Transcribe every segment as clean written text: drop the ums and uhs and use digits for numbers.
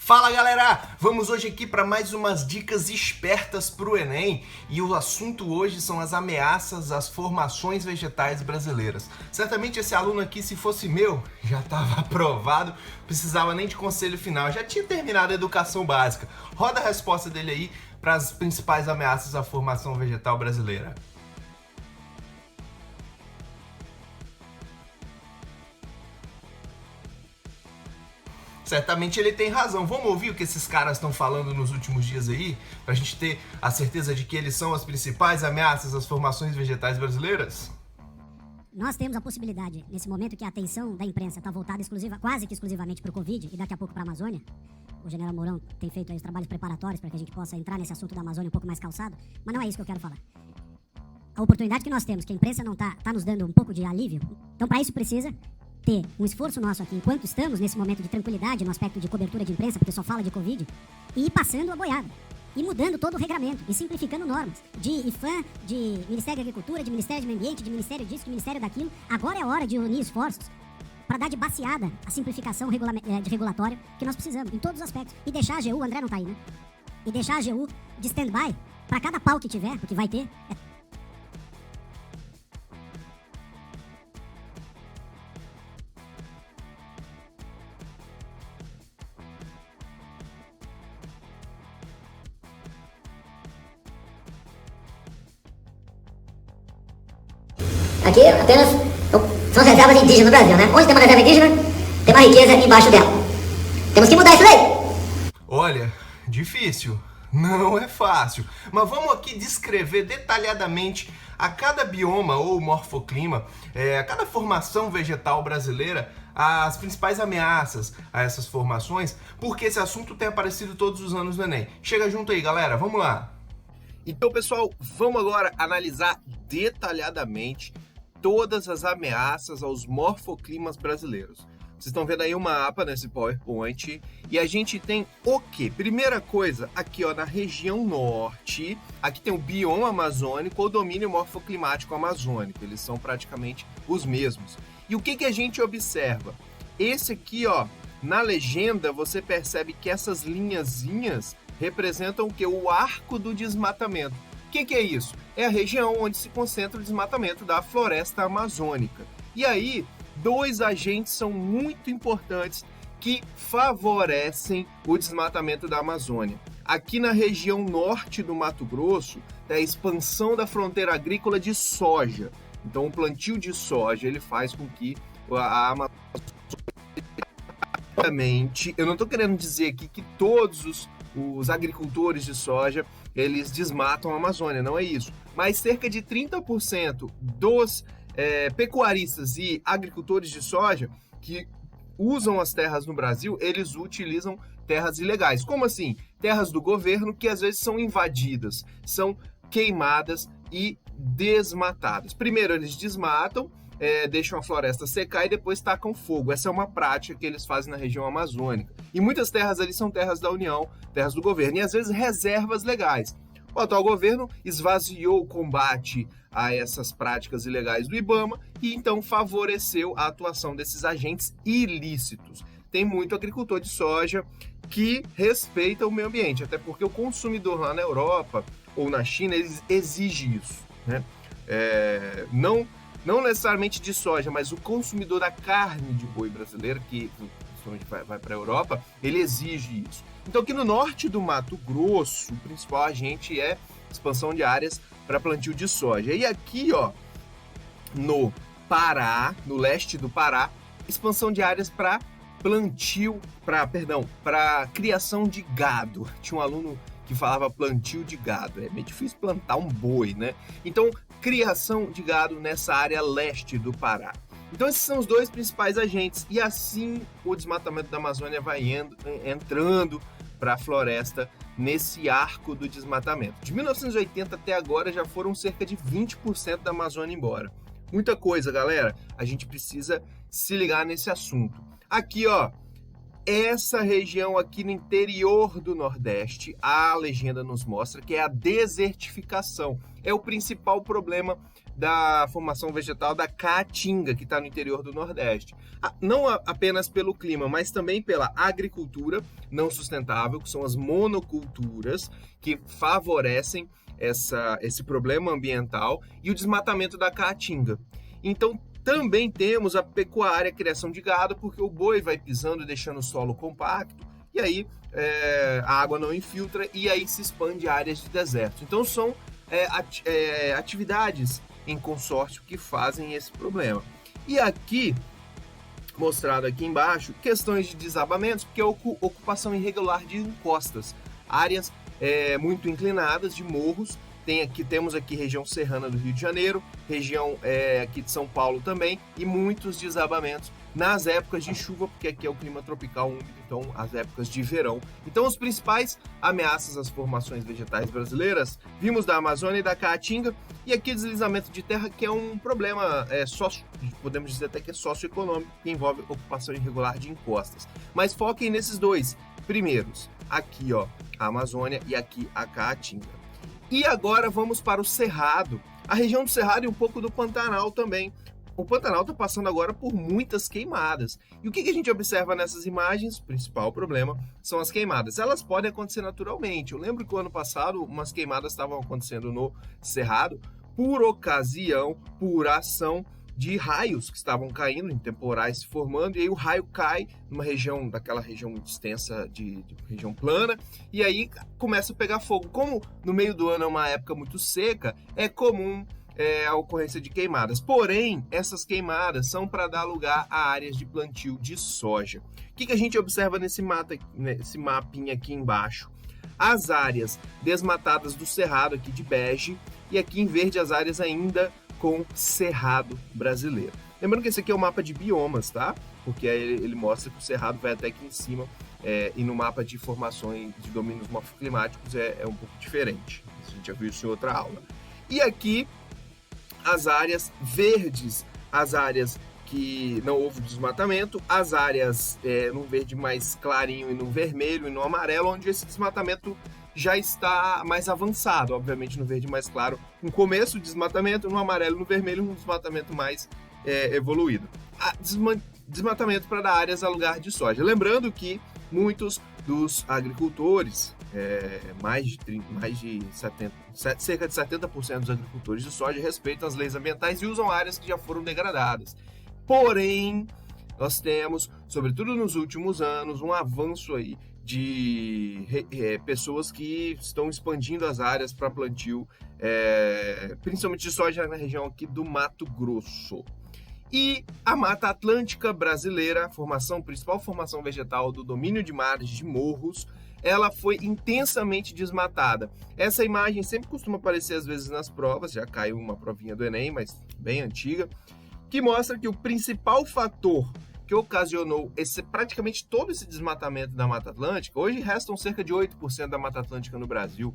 Fala galera, vamos hoje aqui para mais umas dicas espertas para o Enem e o assunto hoje são as ameaças às formações vegetais brasileiras. Certamente esse aluno aqui, se fosse meu, já estava aprovado, precisava nem de conselho final, já tinha terminado a educação básica. Roda a resposta dele aí para as principais ameaças à formação vegetal brasileira. Certamente ele tem razão. Vamos ouvir o que esses caras estão falando nos últimos dias aí? Pra gente ter a certeza de que eles são as principais ameaças às formações vegetais brasileiras? Nós temos a possibilidade, nesse momento que a atenção da imprensa está voltada quase que exclusivamente para o Covid e daqui a pouco para a Amazônia. O general Mourão tem feito aí os trabalhos preparatórios para que a gente possa entrar nesse assunto da Amazônia um pouco mais calçado, mas não é isso que eu quero falar. A oportunidade que nós temos, que a imprensa não está nos dando um pouco de alívio, então para isso precisa ter um esforço nosso aqui, enquanto estamos nesse momento de tranquilidade no aspecto de cobertura de imprensa, porque só fala de Covid, e ir passando a boiada, e mudando todo o regramento, e simplificando normas, de IFAM, de Ministério da Agricultura, de Ministério do Meio Ambiente, de Ministério disso, de Ministério daquilo. Agora é hora de unir esforços para dar de baseada a simplificação de regulatória que nós precisamos, em todos os aspectos, e deixar a AGU, o André não tá aí, né? E deixar a AGU de stand-by, para cada pau que tiver, porque vai ter, Aqui apenas são as reservas indígenas no Brasil, né? Onde tem uma reserva indígena, tem uma riqueza embaixo dela. Temos que mudar isso daí. Olha, difícil. Não é fácil. Mas vamos aqui descrever detalhadamente a cada bioma ou morfoclima, a cada formação vegetal brasileira, as principais ameaças a essas formações, porque esse assunto tem aparecido todos os anos no Enem. Chega junto aí, galera. Vamos lá. Então, pessoal, vamos agora analisar detalhadamente todas as ameaças aos morfoclimas brasileiros. Vocês estão vendo aí um mapa nesse PowerPoint e a gente tem o quê? Primeira coisa, aqui ó, na região norte, aqui tem o bioma amazônico ou domínio morfoclimático amazônico, eles são praticamente os mesmos. E o que a gente observa? Esse aqui ó, na legenda você percebe que essas linhazinhas representam o que? O arco do desmatamento. O que é isso? É a região onde se concentra o desmatamento da floresta amazônica. E aí, dois agentes são muito importantes que favorecem o desmatamento da Amazônia. Aqui na região norte do Mato Grosso, é a expansão da fronteira agrícola de soja. Então, o plantio de soja ele faz com que a Amazônia... Eu não estou querendo dizer aqui que todos os agricultores de soja, eles desmatam a Amazônia, não é isso. Mas cerca de 30% dos pecuaristas e agricultores de soja que usam as terras no Brasil, eles utilizam terras ilegais. Como assim? Terras do governo que às vezes são invadidas, são queimadas e desmatadas. Primeiro eles desmatam, deixam a floresta secar e depois tacam fogo. Essa é uma prática que eles fazem na região amazônica. E muitas terras ali são terras da União, terras do governo, e às vezes reservas legais. O atual governo esvaziou o combate a essas práticas ilegais do IBAMA e então favoreceu a atuação desses agentes ilícitos. Tem muito agricultor de soja que respeita o meio ambiente, até porque o consumidor lá na Europa ou na China exige isso, né? Não necessariamente de soja, mas o consumidor da carne de boi brasileira, que vai para a Europa, ele exige isso. Então aqui no norte do Mato Grosso, o principal agente é expansão de áreas para plantio de soja. E aqui, ó, no Pará, no leste do Pará, expansão de áreas para para criação de gado. Tinha um aluno que falava plantio de gado. É meio difícil plantar um boi, né? Então, criação de gado nessa área leste do Pará. Então, esses são os dois principais agentes. E assim, o desmatamento da Amazônia vai entrando para a floresta nesse arco do desmatamento. De 1980 até agora, já foram cerca de 20% da Amazônia embora. Muita coisa, galera. A gente precisa se ligar nesse assunto. Aqui, ó, essa região aqui no interior do Nordeste, a legenda nos mostra que é a desertificação. É o principal problema da formação vegetal da caatinga, que está no interior do Nordeste. Não apenas pelo clima, mas também pela agricultura não sustentável, que são as monoculturas, que favorecem esse problema ambiental, e o desmatamento da caatinga. Então, também temos a pecuária, a criação de gado, porque o boi vai pisando e deixando o solo compacto, e aí a água não infiltra, e aí se expande áreas de deserto. Então, são atividades em consórcio que fazem esse problema. E aqui, mostrado aqui embaixo, questões de desabamentos, porque é ocupação irregular de encostas, áreas muito inclinadas de morros. Temos aqui região serrana do Rio de Janeiro, região aqui de São Paulo também, e muitos desabamentos nas épocas de chuva, porque aqui é o clima tropical úmido, então as épocas de verão. Então, os principais ameaças às formações vegetais brasileiras, vimos da Amazônia e da Caatinga, e aqui deslizamento de terra, que é um problema podemos dizer até que é socioeconômico, que envolve ocupação irregular de encostas. Mas foquem nesses dois primeiros, aqui ó, a Amazônia e aqui a Caatinga. E agora vamos para o Cerrado, a região do Cerrado e um pouco do Pantanal também. O Pantanal está passando agora por muitas queimadas. E o que a gente observa nessas imagens? O principal problema são as queimadas. Elas podem acontecer naturalmente. Eu lembro que o ano passado umas queimadas estavam acontecendo no Cerrado por ocasião, por ação de raios que estavam caindo, em temporais se formando, e aí o raio cai numa região, daquela região muito extensa, de região plana, e aí começa a pegar fogo. Como no meio do ano é uma época muito seca, é comum a ocorrência de queimadas. Porém, essas queimadas são para dar lugar a áreas de plantio de soja. O que a gente observa nesse mapinha aqui embaixo? As áreas desmatadas do Cerrado, aqui de bege, e aqui em verde as áreas ainda com Cerrado brasileiro. Lembrando que esse aqui é o mapa de biomas, tá? Porque ele mostra que o Cerrado vai até aqui em cima, e no mapa de formações de domínios morfoclimáticos é um pouco diferente. A gente já viu isso em outra aula. E aqui as áreas verdes, as áreas que não houve desmatamento, as áreas no verde mais clarinho e no vermelho e no amarelo, onde esse desmatamento já está mais avançado. Obviamente no verde mais claro, um começo de desmatamento, no amarelo e no vermelho um desmatamento mais evoluído. Desmatamento para dar áreas a lugar de soja. Lembrando que muitos dos agricultores, cerca de 70% dos agricultores de soja respeitam as leis ambientais e usam áreas que já foram degradadas. Porém, nós temos, sobretudo nos últimos anos, um avanço aí de pessoas que estão expandindo as áreas para plantio, principalmente de soja na região aqui do Mato Grosso. E a Mata Atlântica brasileira, principal formação vegetal do domínio de mares de morros, ela foi intensamente desmatada. Essa imagem sempre costuma aparecer às vezes nas provas, já caiu uma provinha do Enem, mas bem antiga, que mostra que o principal fator que ocasionou praticamente todo esse desmatamento da Mata Atlântica, hoje restam cerca de 8% da Mata Atlântica no Brasil,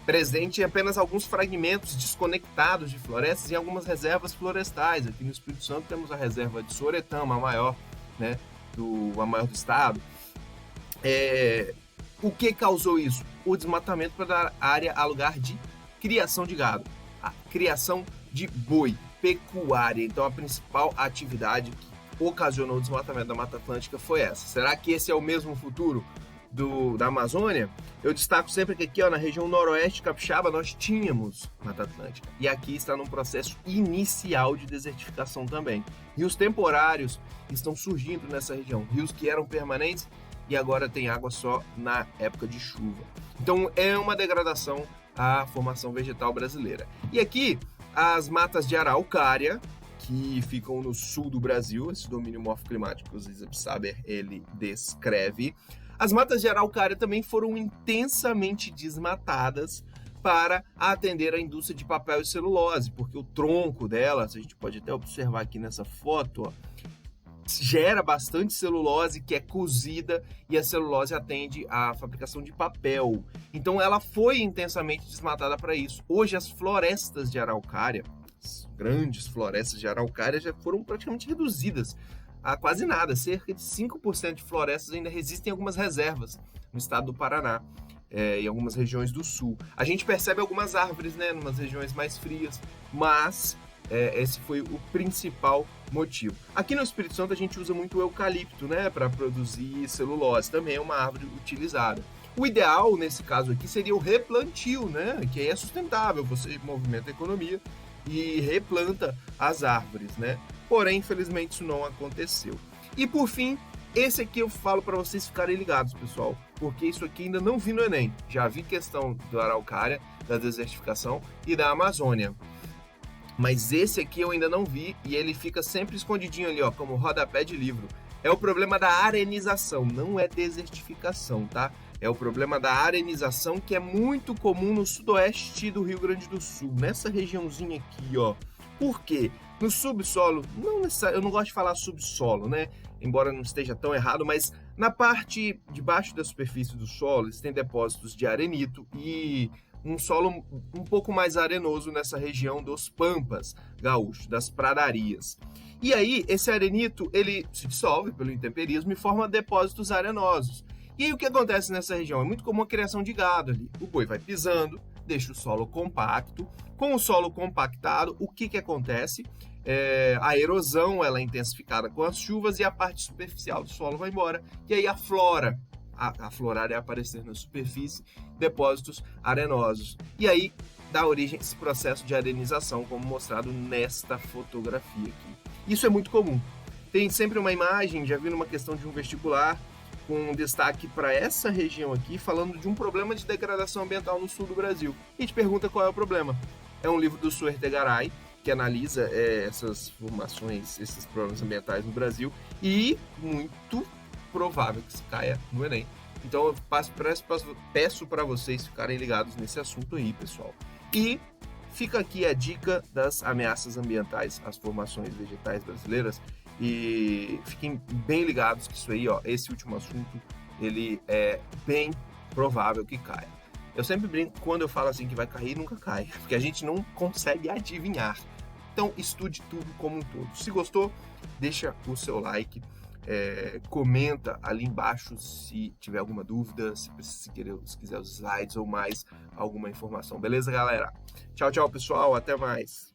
presente em apenas alguns fragmentos desconectados de florestas e algumas reservas florestais. Aqui no Espírito Santo temos a reserva de Sooretama, a maior do estado. O que causou isso? O desmatamento para dar área a lugar de criação de gado, a criação de boi, pecuária. Então a principal atividade que ocasionou o desmatamento da Mata Atlântica foi essa. Será que esse é o mesmo futuro da Amazônia? Eu destaco sempre que aqui na região noroeste capixaba nós tínhamos Mata Atlântica, e aqui está num processo inicial de desertificação também. Rios temporários estão surgindo nessa região, rios que eram permanentes e agora tem água só na época de chuva. Então é uma degradação à formação vegetal brasileira. E aqui as matas de araucária, que ficam no sul do Brasil, esse domínio morfoclimático que o Isaac Saber ele descreve. As matas de araucária também foram intensamente desmatadas para atender a indústria de papel e celulose, porque o tronco delas, a gente pode até observar aqui nessa foto, gera bastante celulose que é cozida, e a celulose atende à fabricação de papel. Então ela foi intensamente desmatada para isso. Hoje as florestas de araucária, as grandes florestas de araucária, já foram praticamente reduzidas a quase nada. Cerca de 5% de florestas ainda resistem em algumas reservas no estado do Paraná, em algumas regiões do sul. A gente percebe algumas árvores, né, em umas regiões mais frias, mas esse foi o principal motivo. Aqui no Espírito Santo a gente usa muito o eucalipto, né, para produzir celulose, também é uma árvore utilizada. O ideal, nesse caso aqui, seria o replantio, né, que é sustentável, você movimenta a economia e replanta as árvores, né? Porém, infelizmente, isso não aconteceu. E por fim, esse aqui eu falo para vocês ficarem ligados, pessoal, porque isso aqui ainda não vi no Enem. Já vi questão do Araucária, da desertificação e da Amazônia. Mas esse aqui eu ainda não vi e ele fica sempre escondidinho ali, ó, como rodapé de livro. É o problema da arenização, não é desertificação, tá? É o problema da arenização, que é muito comum no sudoeste do Rio Grande do Sul, nessa regiãozinha aqui, ó. Por quê? No subsolo, eu não gosto de falar subsolo, né? Embora não esteja tão errado, mas na parte de baixo da superfície do solo, tem depósitos de arenito e um solo um pouco mais arenoso nessa região dos pampas gaúchos, das pradarias. E aí, esse arenito, ele se dissolve pelo intemperismo e forma depósitos arenosos. E aí, o que acontece nessa região? É muito comum a criação de gado ali. O boi vai pisando, deixa o solo compacto. Com o solo compactado, o que acontece? A erosão ela é intensificada com as chuvas e a parte superficial do solo vai embora. E aí a flora, a florar é aparecer na superfície, depósitos arenosos. E aí dá origem a esse processo de arenização, como mostrado nesta fotografia aqui. Isso é muito comum. Tem sempre uma imagem, já vi numa questão de um vestibular, com destaque para essa região aqui, falando de um problema de degradação ambiental no sul do Brasil. E te pergunta qual é o problema. É um livro do Suertegaray, que analisa essas formações, esses problemas ambientais no Brasil, e muito provável que se caia no Enem. Então eu peço para vocês ficarem ligados nesse assunto aí, pessoal. E fica aqui a dica das ameaças ambientais às formações vegetais brasileiras. E fiquem bem ligados que isso aí, ó, esse último assunto, ele é bem provável que caia. Eu sempre brinco quando eu falo assim que vai cair, nunca cai, porque a gente não consegue adivinhar. Então estude tudo como um todo. Se gostou, deixa o seu like, comenta ali embaixo se tiver alguma dúvida, se quiser os slides ou mais alguma informação. Beleza, galera? Tchau, tchau, pessoal. Até mais.